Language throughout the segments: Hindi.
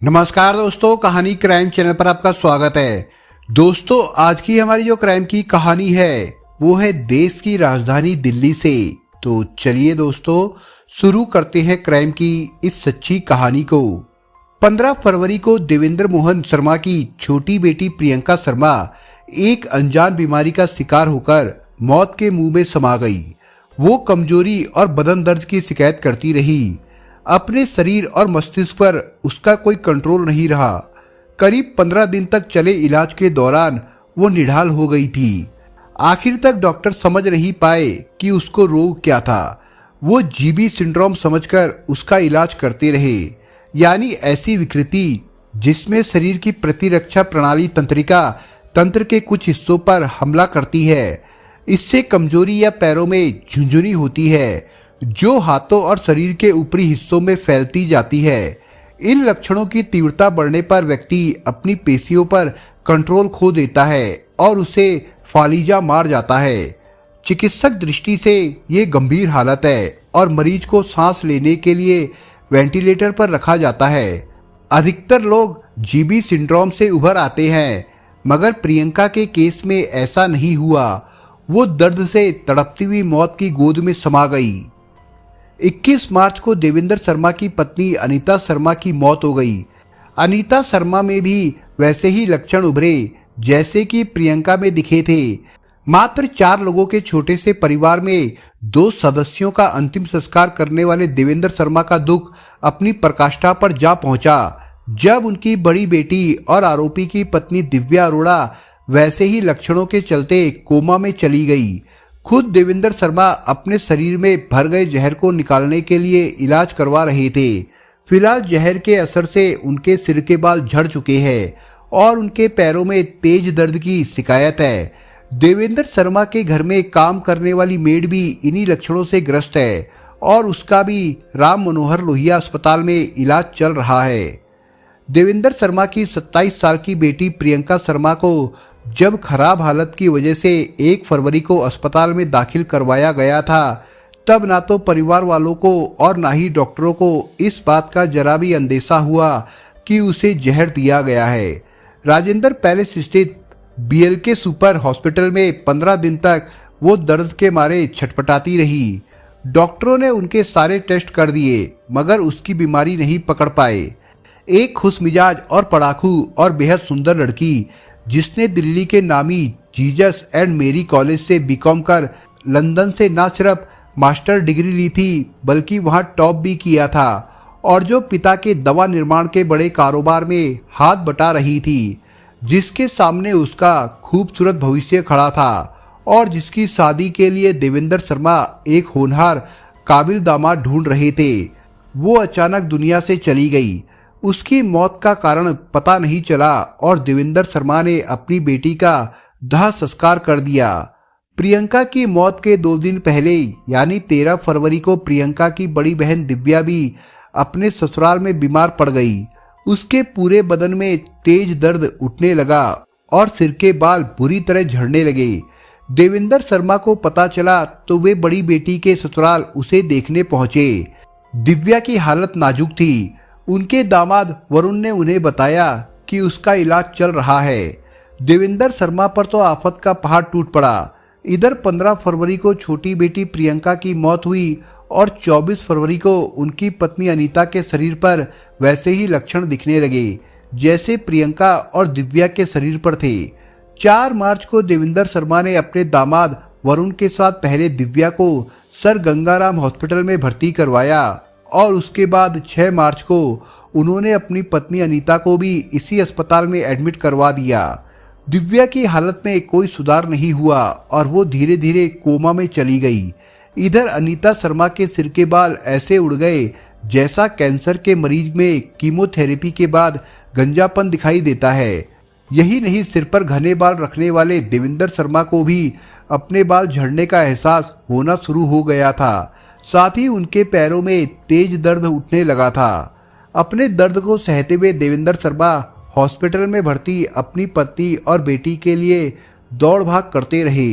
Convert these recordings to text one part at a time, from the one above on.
नमस्कार दोस्तों, कहानी क्राइम चैनल पर आपका स्वागत है। दोस्तों, आज की हमारी जो क्राइम की कहानी है वो है देश की राजधानी दिल्ली से। तो चलिए दोस्तों, शुरू करते हैं क्राइम की इस सच्ची कहानी को। 15 फरवरी को देवेंद्र मोहन शर्मा की छोटी बेटी प्रियंका शर्मा एक अनजान बीमारी का शिकार होकर मौत के मुंह में समा गई। वो कमजोरी और बदन दर्द की शिकायत करती रही। अपने शरीर और मस्तिष्क पर उसका कोई कंट्रोल नहीं रहा। करीब 15 दिन तक चले इलाज के दौरान वो निढाल हो गई थी। आखिर तक डॉक्टर समझ नहीं पाए कि उसको रोग क्या था। वो जीबी सिंड्रोम समझकर उसका इलाज करते रहे, यानी ऐसी विकृति जिसमें शरीर की प्रतिरक्षा प्रणाली तंत्र के कुछ हिस्सों पर हमला करती है। इससे कमजोरी या पैरों में झुंझुनी होती है जो हाथों और शरीर के ऊपरी हिस्सों में फैलती जाती है। इन लक्षणों की तीव्रता बढ़ने पर व्यक्ति अपनी पेशियों पर कंट्रोल खो देता है और उसे फालिजा मार जाता है। चिकित्सक दृष्टि से ये गंभीर हालत है और मरीज को सांस लेने के लिए वेंटिलेटर पर रखा जाता है। अधिकतर लोग जीबी सिंड्रोम से उभर आते हैं, मगर प्रियंका के केस में ऐसा नहीं हुआ। वो दर्द से तड़पती हुई मौत की गोद में समा गई। 21 मार्च को देवेंद्र शर्मा की पत्नी अनीता शर्मा की मौत हो गई। अनीता शर्मा में भी वैसे ही लक्षण उभरे जैसे कि प्रियंका में दिखे थे। मात्र 4 लोगों के छोटे से परिवार में 2 सदस्यों का अंतिम संस्कार करने वाले देवेंद्र शर्मा का दुख अपनी पराकाष्ठा पर जा पहुंचा जब उनकी बड़ी बेटी और आरोपी की पत्नी दिव्या अरोड़ा वैसे ही लक्षणों के चलते कोमा में चली गई। खुद देवेंद्र शर्मा अपने शरीर में भर गए जहर को निकालने के लिए इलाज करवा रहे थे। फिलहाल जहर के असर से उनके सिर के बाल झड़ चुके हैं और उनके पैरों में तेज दर्द की शिकायत है। देवेंद्र शर्मा के घर में काम करने वाली मेड भी इन्हीं लक्षणों से ग्रस्त है और उसका भी राम मनोहर लोहिया अस्पताल में इलाज चल रहा है। देवेंद्र शर्मा की 27 साल की बेटी प्रियंका शर्मा को जब खराब हालत की वजह से 1 फरवरी को अस्पताल में दाखिल करवाया गया था, तब ना तो परिवार वालों को और ना ही डॉक्टरों को इस बात का जरा भी अंदेशा हुआ कि उसे जहर दिया गया है। राजेंद्र पैलेस स्थित बीएलके सुपर हॉस्पिटल में 15 दिन तक वो दर्द के मारे छटपटाती रही। डॉक्टरों ने उनके सारे टेस्ट कर दिए, मगर उसकी बीमारी नहीं पकड़ पाए। एक खुशमिजाज और पढ़ाकू और बेहद सुंदर लड़की जिसने दिल्ली के नामी जीसस एंड मेरी कॉलेज से बीकॉम कर लंदन से न सिर्फ मास्टर डिग्री ली थी बल्कि वहां टॉप भी किया था, और जो पिता के दवा निर्माण के बड़े कारोबार में हाथ बटा रही थी, जिसके सामने उसका खूबसूरत भविष्य खड़ा था और जिसकी शादी के लिए देवेंद्र शर्मा एक होनहार काबिल दामाद ढूंढ रहे थे, वो अचानक दुनिया से चली गई। उसकी मौत का कारण पता नहीं चला और देवेंद्र शर्मा ने अपनी बेटी का दाह संस्कार कर दिया। प्रियंका की मौत के 2 दिन पहले यानी 13 फरवरी को प्रियंका की बड़ी बहन दिव्या भी अपने ससुराल में बीमार पड़ गई। उसके पूरे बदन में तेज दर्द उठने लगा और सिर के बाल बुरी तरह झड़ने लगे। देवेंद्र शर्मा को पता चला तो वे बड़ी बेटी के ससुराल उसे देखने पहुंचे। दिव्या की हालत नाजुक थी। उनके दामाद वरुण ने उन्हें बताया कि उसका इलाज चल रहा है। देवेंद्र शर्मा पर तो आफत का पहाड़ टूट पड़ा। इधर 15 फरवरी को छोटी बेटी प्रियंका की मौत हुई और 24 फरवरी को उनकी पत्नी अनीता के शरीर पर वैसे ही लक्षण दिखने लगे जैसे प्रियंका और दिव्या के शरीर पर थे। 4 मार्च को देवेंद्र शर्मा ने अपने दामाद वरुण के साथ पहले दिव्या को सर गंगाराम हॉस्पिटल में भर्ती करवाया और उसके बाद 6 मार्च को उन्होंने अपनी पत्नी अनीता को भी इसी अस्पताल में एडमिट करवा दिया। दिव्या की हालत में कोई सुधार नहीं हुआ और वो धीरे धीरे कोमा में चली गई। इधर अनीता शर्मा के सिर के बाल ऐसे उड़ गए जैसा कैंसर के मरीज में कीमोथेरेपी के बाद गंजापन दिखाई देता है। यही नहीं, सिर पर घने बाल रखने वाले देवेंद्र शर्मा को भी अपने बाल झड़ने का एहसास होना शुरू हो गया था। साथ ही उनके पैरों में तेज दर्द उठने लगा था। अपने दर्द को सहते हुए देवेंद्र शर्मा हॉस्पिटल में भर्ती अपनी पत्नी और बेटी के लिए दौड़ भाग करते रहे।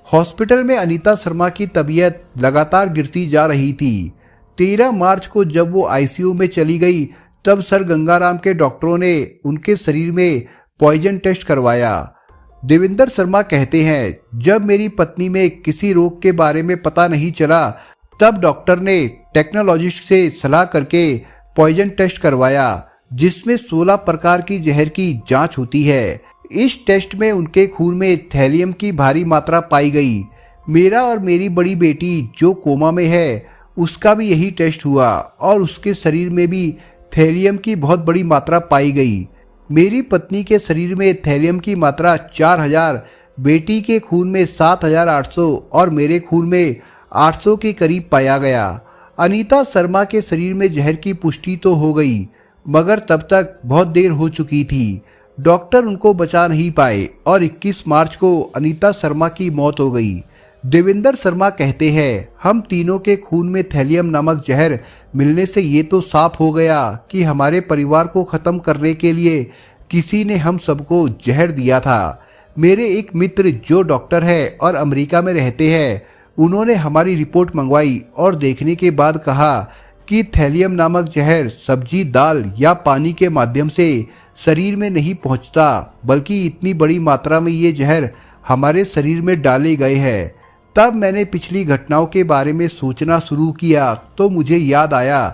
हॉस्पिटल में अनीता शर्मा की तबीयत लगातार गिरती जा रही थी। 13 मार्च को जब वो आईसीयू में चली गई तब सर गंगाराम के डॉक्टरों ने उनके शरीर में पॉइजन टेस्ट करवाया। देवेंद्र शर्मा कहते हैं, जब मेरी पत्नी में किसी रोग के बारे में पता नहीं चला तब डॉक्टर ने टेक्नोलॉजिस्ट से सलाह करके पॉइजन टेस्ट करवाया, जिसमें 16 प्रकार की जहर की जांच होती है। इस टेस्ट में उनके खून में थैलियम की भारी मात्रा पाई गई। मेरा और मेरी बड़ी बेटी जो कोमा में है उसका भी यही टेस्ट हुआ और उसके शरीर में भी थैलियम की बहुत बड़ी मात्रा पाई गई। मेरी पत्नी के शरीर में थैलियम की मात्रा 4000, बेटी के खून में 7800 और मेरे खून में 800 के करीब पाया गया। अनीता शर्मा के शरीर में जहर की पुष्टि तो हो गई, मगर तब तक बहुत देर हो चुकी थी। डॉक्टर उनको बचा नहीं पाए और 21 मार्च को अनीता शर्मा की मौत हो गई। देवेंद्र शर्मा कहते हैं, हम तीनों के खून में थैलियम नामक जहर मिलने से ये तो साफ हो गया कि हमारे परिवार को ख़त्म करने के लिए किसी ने हम सबको जहर दिया था। मेरे एक मित्र जो डॉक्टर है और अमेरिका में रहते हैं, उन्होंने हमारी रिपोर्ट मंगवाई और देखने के बाद कहा कि थैलियम नामक जहर सब्जी, दाल या पानी के माध्यम से शरीर में नहीं पहुंचता, बल्कि इतनी बड़ी मात्रा में ये जहर हमारे शरीर में डाले गए हैं। तब मैंने पिछली घटनाओं के बारे में सोचना शुरू किया तो मुझे याद आया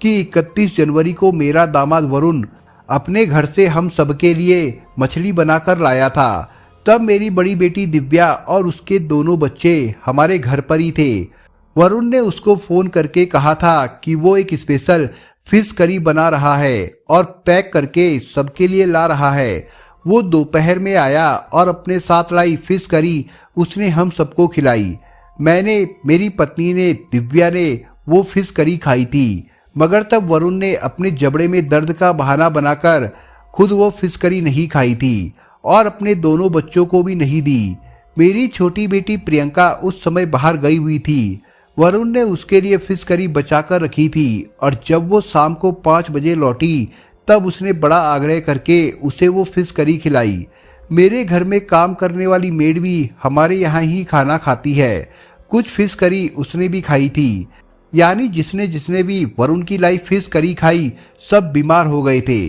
कि 31 जनवरी को मेरा दामाद वरुण अपने घर से हम सबके लिए मछली बनाकर लाया था। तब मेरी बड़ी बेटी दिव्या और उसके दोनों बच्चे हमारे घर पर ही थे। वरुण ने उसको फ़ोन करके कहा था कि वो एक स्पेशल फिश करी बना रहा है और पैक करके सबके लिए ला रहा है। वो दोपहर में आया और अपने साथ लाई फिश करी उसने हम सबको खिलाई। मैंने, मेरी पत्नी ने, दिव्या ने वो फिश करी खाई थी, मगर तब वरुण ने अपने जबड़े में दर्द का बहाना बनाकर खुद वो फिश करी नहीं खाई थी और अपने दोनों बच्चों को भी नहीं दी। मेरी छोटी बेटी प्रियंका उस समय बाहर गई हुई थी। वरुण ने उसके लिए फिश करी बचाकर रखी थी और जब वो शाम को 5 बजे लौटी तब उसने बड़ा आग्रह करके उसे वो फिश करी खिलाई। मेरे घर में काम करने वाली मेड भी हमारे यहाँ ही खाना खाती है। कुछ फिश करी उसने भी खाई थी। यानी जिसने जिसने भी वरुण की लाई फिश करी खाई सब बीमार हो गए थे।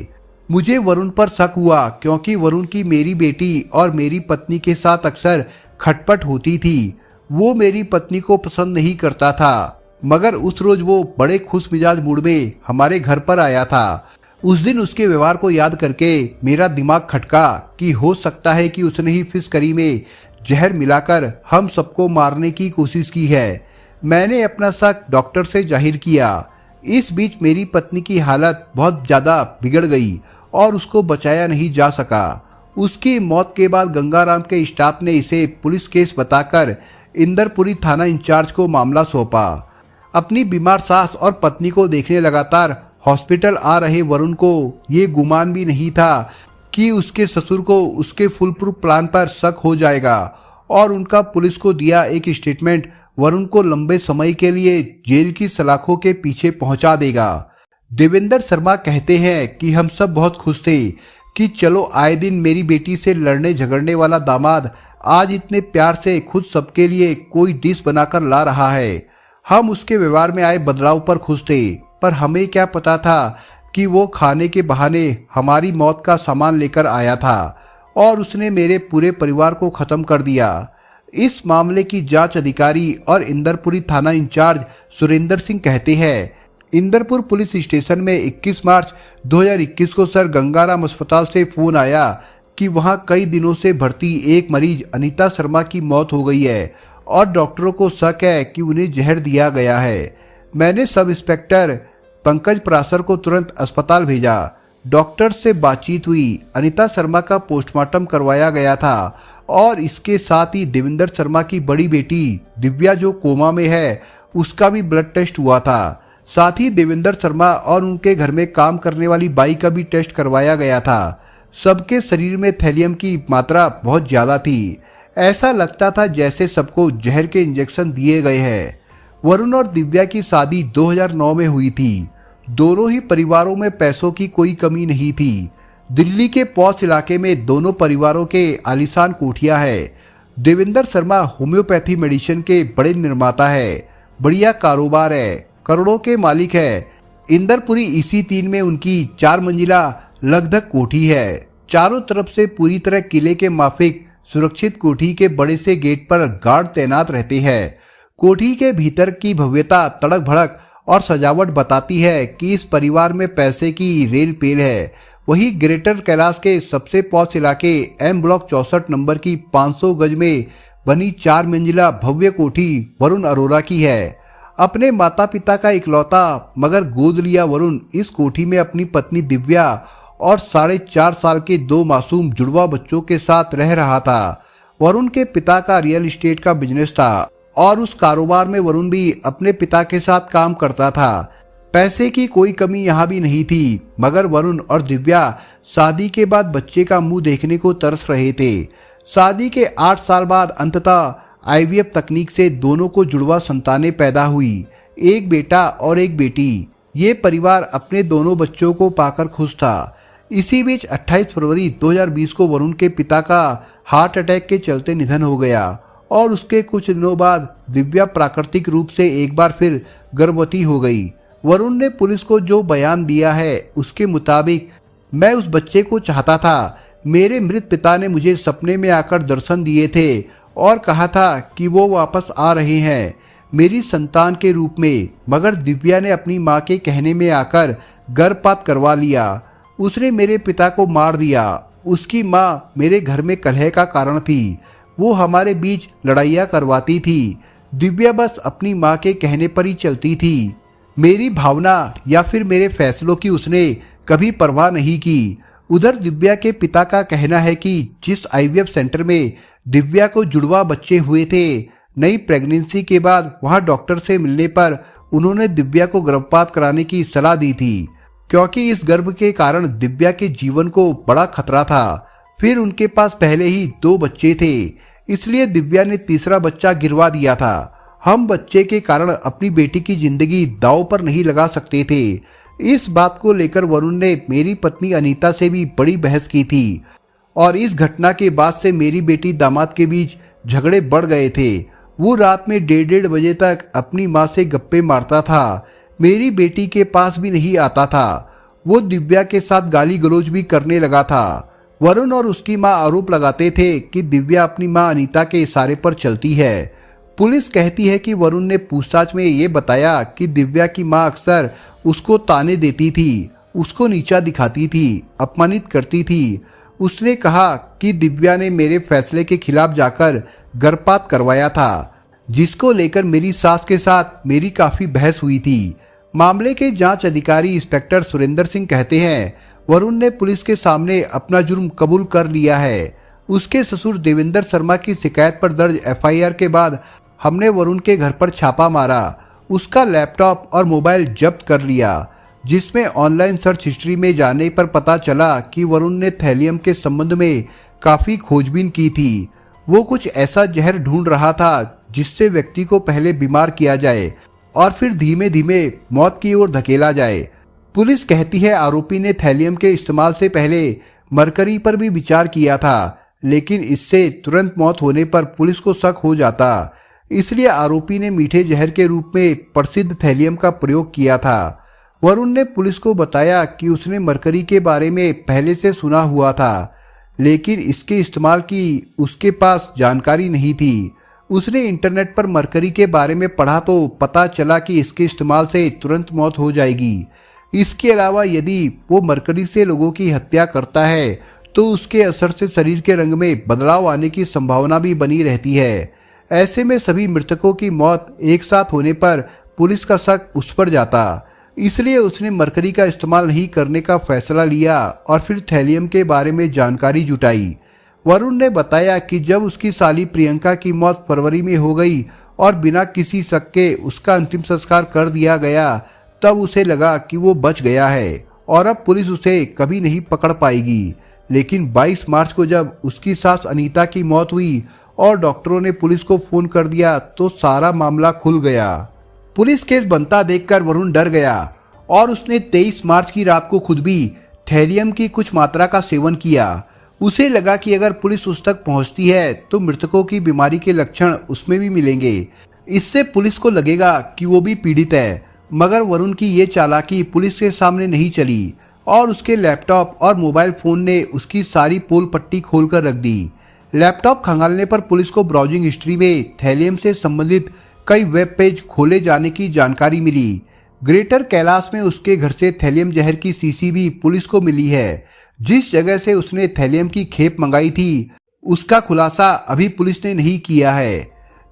मुझे वरुण पर शक हुआ क्योंकि वरुण की मेरी बेटी और मेरी पत्नी के साथ अक्सर खटपट होती थी। वो मेरी पत्नी को पसंद नहीं करता था, मगर उस रोज वो बड़े खुश मिजाज मूड में हमारे घर पर आया था। उस दिन उसके व्यवहार को याद करके मेरा दिमाग खटका कि हो सकता है कि उसने ही फिश करी में जहर मिलाकर हम सबको मारने की कोशिश की है। मैंने अपना शक डॉक्टर से जाहिर किया। इस बीच मेरी पत्नी की हालत बहुत ज़्यादा बिगड़ गई और उसको बचाया नहीं जा सका। उसकी मौत के बाद गंगाराम के स्टाफ ने इसे पुलिस केस बताकर इंदरपुरी थाना इंचार्ज को मामला सौंपा। अपनी बीमार सास और पत्नी को देखने लगातार हॉस्पिटल आ रहे वरुण को ये गुमान भी नहीं था कि उसके ससुर को उसके फुल प्रूफ प्लान पर शक हो जाएगा और उनका पुलिस को दिया एक स्टेटमेंट वरुण को लंबे समय के लिए जेल की सलाखों के पीछे पहुंचा देगा। देवेंद्र शर्मा कहते हैं कि हम सब बहुत खुश थे कि चलो आए दिन मेरी बेटी से लड़ने झगड़ने वाला दामाद आज इतने प्यार से खुद सबके लिए कोई डिश बनाकर ला रहा है। हम उसके व्यवहार में आए बदलाव पर खुश थे, पर हमें क्या पता था कि वो खाने के बहाने हमारी मौत का सामान लेकर आया था और उसने मेरे पूरे परिवार को ख़त्म कर दिया। इस मामले की जांच अधिकारी और इंदरपुरी थाना इंचार्ज सुरेंद्र सिंह कहते हैं, इंदरपुर पुलिस स्टेशन में 21 मार्च 2021 को सर गंगाराम अस्पताल से फ़ोन आया कि वहां कई दिनों से भर्ती एक मरीज अनीता शर्मा की मौत हो गई है और डॉक्टरों को शक है कि उन्हें जहर दिया गया है। मैंने सब इंस्पेक्टर पंकज पराशर को तुरंत अस्पताल भेजा। डॉक्टर से बातचीत हुई। अनीता शर्मा का पोस्टमार्टम करवाया गया था और इसके साथ ही देवेंद्र शर्मा की बड़ी बेटी दिव्या जो कोमा में है उसका भी ब्लड टेस्ट हुआ था। साथ ही देवेंद्र शर्मा और उनके घर में काम करने वाली बाई का भी टेस्ट करवाया गया था। सबके शरीर में थैलियम की मात्रा बहुत ज़्यादा थी। ऐसा लगता था जैसे सबको जहर के इंजेक्शन दिए गए हैं। वरुण और दिव्या की शादी 2009 में हुई थी। दोनों ही परिवारों में पैसों की कोई कमी नहीं थी। दिल्ली के पॉश इलाके में दोनों परिवारों के आलीशान कोठियां है। देवेंद्र शर्मा होम्योपैथी मेडिसिन के बड़े निर्माता है। बढ़िया कारोबार है, करोड़ों के मालिक है। इंदरपुरी इसी 3 में उनकी 4 मंजिला लगधक कोठी है। चारों तरफ से पूरी तरह किले के माफिक सुरक्षित कोठी के बड़े से गेट पर गार्ड तैनात रहते हैं। कोठी के भीतर की भव्यता, तड़क भड़क और सजावट बताती है कि इस परिवार में पैसे की रेल पेल है। वही ग्रेटर कैलाश के सबसे पॉश इलाके एम ब्लॉक 64 नंबर की 500 गज में बनी 4 मंजिला भव्य कोठी वरुण अरोरा की है। अपने माता पिता का इकलौता मगर गोद लिया वरुण इस कोठी में अपनी पत्नी दिव्या और 4.5 साल के 2 मासूम जुड़वा बच्चों के साथ रह रहा था। वरुण के पिता का रियल एस्टेट का बिजनेस था और उस कारोबार में वरुण भी अपने पिता के साथ काम करता था। पैसे की कोई कमी यहाँ भी नहीं थी, मगर वरुण और दिव्या शादी के बाद बच्चे का मुंह देखने को तरस रहे थे। शादी के 8 साल बाद अंततः आईवीएफ तकनीक से दोनों को जुड़वा संतानें पैदा हुई, एक बेटा और एक बेटी। ये परिवार अपने दोनों बच्चों को पाकर खुश था। इसी बीच 28 फरवरी 2020 को वरुण के पिता का हार्ट अटैक के चलते निधन हो गया और उसके कुछ दिनों बाद दिव्या प्राकृतिक रूप से एक बार फिर गर्भवती हो गई। वरुण ने पुलिस को जो बयान दिया है उसके मुताबिक, मैं उस बच्चे को चाहता था। मेरे मृत पिता ने मुझे सपने में आकर दर्शन दिए थे और कहा था कि वो वापस आ रहे हैं मेरी संतान के रूप में, मगर दिव्या ने अपनी माँ के कहने में आकर गर्भपात करवा लिया। उसने मेरे पिता को मार दिया। उसकी माँ मेरे घर में कलह का कारण थी। वो हमारे बीच लड़ाइयाँ करवाती थी। दिव्या बस अपनी माँ के कहने पर ही चलती थी। मेरी भावना या फिर मेरे फैसलों की उसने कभी परवाह नहीं की। उधर दिव्या के पिता का कहना है कि जिस आईवीएफ सेंटर में दिव्या को जुड़वा बच्चे हुए थे, नई प्रेगनेंसी के बाद वहां डॉक्टर से मिलने पर उन्होंने दिव्या को गर्भपात कराने की सलाह दी थी, क्योंकि इस गर्भ के कारण दिव्या के जीवन को बड़ा खतरा था। फिर उनके पास पहले ही 2 बच्चे थे, इसलिए दिव्या ने तीसरा बच्चा गिरवा दिया था। हम बच्चे के कारण अपनी बेटी की जिंदगी दांव पर नहीं लगा सकते थे। इस बात को लेकर वरुण ने मेरी पत्नी अनीता से भी बड़ी बहस की थी और इस घटना के बाद से मेरी बेटी दामाद के बीच झगड़े बढ़ गए थे। वो रात में 1:30 बजे तक अपनी माँ से गप्पे मारता था। मेरी बेटी के पास भी नहीं आता था। वो दिव्या के साथ गाली गलौज भी करने लगा था। वरुण और उसकी माँ आरोप लगाते थे कि दिव्या अपनी माँ अनीता के इशारे पर चलती है। पुलिस कहती है कि वरुण ने पूछताछ में ये बताया कि दिव्या की माँ अक्सर उसको ताने देती थी, उसको नीचा दिखाती थी, अपमानित करती थी। उसने कहा कि दिव्या ने मेरे फैसले के खिलाफ जाकर गर्भपात करवाया था, जिसको लेकर मेरी सास के साथ मेरी काफ़ी बहस हुई थी। मामले के जांच अधिकारी इंस्पेक्टर सुरेंद्र सिंह कहते हैं, वरुण ने पुलिस के सामने अपना जुर्म कबूल कर लिया है। उसके ससुर देवेंद्र शर्मा की शिकायत पर दर्ज एफआईआर के बाद हमने वरुण के घर पर छापा मारा, उसका लैपटॉप और मोबाइल जब्त कर लिया, जिसमें ऑनलाइन सर्च हिस्ट्री में जाने पर पता चला कि वरुण ने थैलियम के संबंध में काफ़ी खोजबीन की थी। वो कुछ ऐसा जहर ढूंढ रहा था जिससे व्यक्ति को पहले बीमार किया जाए और फिर धीमे धीमे मौत की ओर धकेला जाए। पुलिस कहती है आरोपी ने थैलियम के इस्तेमाल से पहले मरकरी पर भी विचार किया था, लेकिन इससे तुरंत मौत होने पर पुलिस को शक हो जाता। इसलिए आरोपी ने मीठे जहर के रूप में प्रसिद्ध थैलियम का प्रयोग किया था। वरुण ने पुलिस को बताया कि उसने मरकरी के बारे में पहले से सुना हुआ था, लेकिन इसके इस्तेमाल की उसके पास जानकारी नहीं थी। उसने इंटरनेट पर मरकरी के बारे में पढ़ा तो पता चला कि इसके इस्तेमाल से तुरंत मौत हो जाएगी। इसके अलावा यदि वो मरकरी से लोगों की हत्या करता है तो उसके असर से शरीर के रंग में बदलाव आने की संभावना भी बनी रहती है। ऐसे में सभी मृतकों की मौत एक साथ होने पर पुलिस का शक उस पर जाता। इसलिए उसने मरकरी का इस्तेमाल नहीं करने का फैसला लिया और फिर थैलियम के बारे में जानकारी जुटाई। वरुण ने बताया कि जब उसकी साली प्रियंका की मौत फरवरी में हो गई और बिना किसी शक के उसका अंतिम संस्कार कर दिया गया, तब उसे लगा कि वो बच गया है और अब पुलिस उसे कभी नहीं पकड़ पाएगी। लेकिन 22 मार्च को जब उसकी सास अनीता की मौत हुई और डॉक्टरों ने पुलिस को फोन कर दिया तो सारा मामला खुल गया। पुलिस केस बनता देखकर वरुण डर गया और उसने 23 मार्च की रात को खुद भी थैलियम की कुछ मात्रा का सेवन किया। उसे लगा कि अगर पुलिस उस तक पहुंचती है तो मृतकों की बीमारी के लक्षण उसमें भी मिलेंगे। इससे पुलिस को लगेगा कि वो भी पीड़ित है मगर वरुण की ये चालाकी पुलिस के सामने नहीं चली और उसके लैपटॉप और मोबाइल फोन ने उसकी सारी पोल पट्टी खोलकर रख दी। लैपटॉप खंगालने पर पुलिस को ब्राउजिंग हिस्ट्री में थैलियम से संबंधित कई वेब पेज खोले जाने की जानकारी मिली। ग्रेटर कैलाश में उसके घर से थैलियम जहर की शीशी भी पुलिस को मिली है। जिस जगह से उसने थैलियम की खेप मंगाई थी उसका खुलासा अभी पुलिस ने नहीं किया है।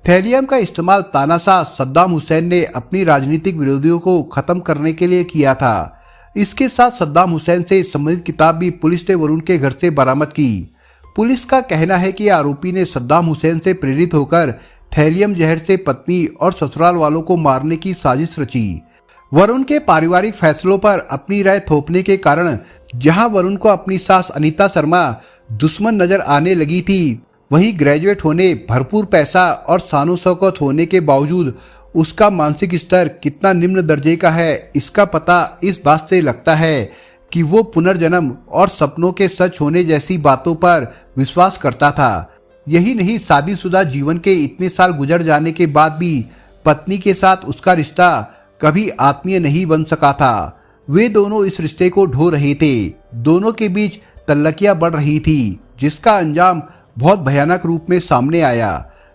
थैलियम का इस्तेमाल तानाशाह सद्दाम हुसैन ने अपनी राजनीतिक विरोधियों को खत्म करने के लिए किया था। इसके साथ सद्दाम हुसैन से संबंधित किताब भी पुलिस ने वरुण के घर से बरामद की। पुलिस का कहना है कि आरोपी ने सद्दाम हुसैन से प्रेरित होकर थैलियम जहर से पत्नी और ससुराल वालों को मारने की साजिश रची। वरुण के पारिवारिक फैसलों पर अपनी राय थोपने के कारण जहां वरुण को अपनी सास अनीता शर्मा दुश्मन नजर आने लगी थी, वहीं ग्रेजुएट होने, भरपूर पैसा और शानो शौकत होने के बावजूद उसका मानसिक स्तर कितना निम्न दर्जे का है इसका पता इस बात से लगता है कि वो पुनर्जन्म और सपनों के सच होने जैसी बातों पर विश्वास करता था। यही नहीं, शादीशुदा जीवन के इतने साल गुजर जाने के बाद भी पत्नी के साथ उसका रिश्ता कभी आत्मीय नहीं बन सका था। वे दोनों इस रिश्ते को ढो रहे थे। दोनों के बीच तल्लकियां बढ़ रही थी जिसका अंजाम बहुत भयानक रूप में सामने आया।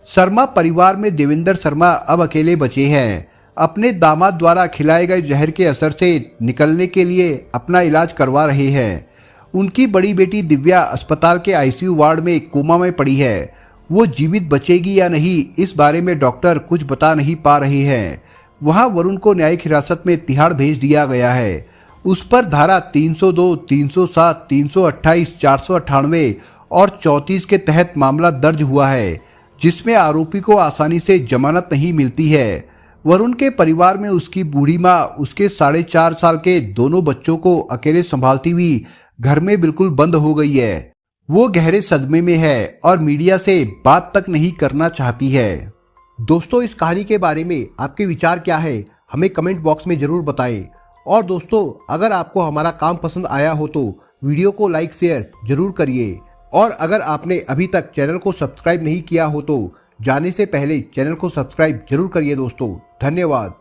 शर्मा परिवार में देवेंद्र शर्मा अब अकेले बचे हैं। अपने दामाद द्वारा खिलाए गए जहर के असर से निकलने के लिए अपना इलाज करवा रहे हैं। उनकी बड़ी बेटी दिव्या अस्पताल के आईसीयू वार्ड में कोमा में पड़ी है। वो जीवित बचेगी या नहीं इस बारे में डॉक्टर कुछ बता नहीं पा रहे हैं। वहां वरुण को न्यायिक हिरासत में तिहाड़ भेज दिया गया है। उस पर धारा 302, 307, 328, 498 और 34 के तहत मामला दर्ज हुआ है, जिसमें आरोपी को आसानी से जमानत नहीं मिलती है। वरुण के परिवार में उसकी बूढ़ी माँ उसके 4.5 साल के दोनों बच्चों को अकेले संभालती हुई घर में बिल्कुल बंद हो गई है। वो गहरे सदमे में है और मीडिया से बात तक नहीं करना चाहती है। दोस्तों, इस कहानी के बारे में आपके विचार क्या है हमें कमेंट बॉक्स में जरूर बताएं। और दोस्तों, अगर आपको हमारा काम पसंद आया हो तो वीडियो को लाइक शेयर जरूर करिए। और अगर आपने अभी तक चैनल को सब्सक्राइब नहीं किया हो तो जाने से पहले चैनल को सब्सक्राइब जरूर करिए दोस्तों। धन्यवाद।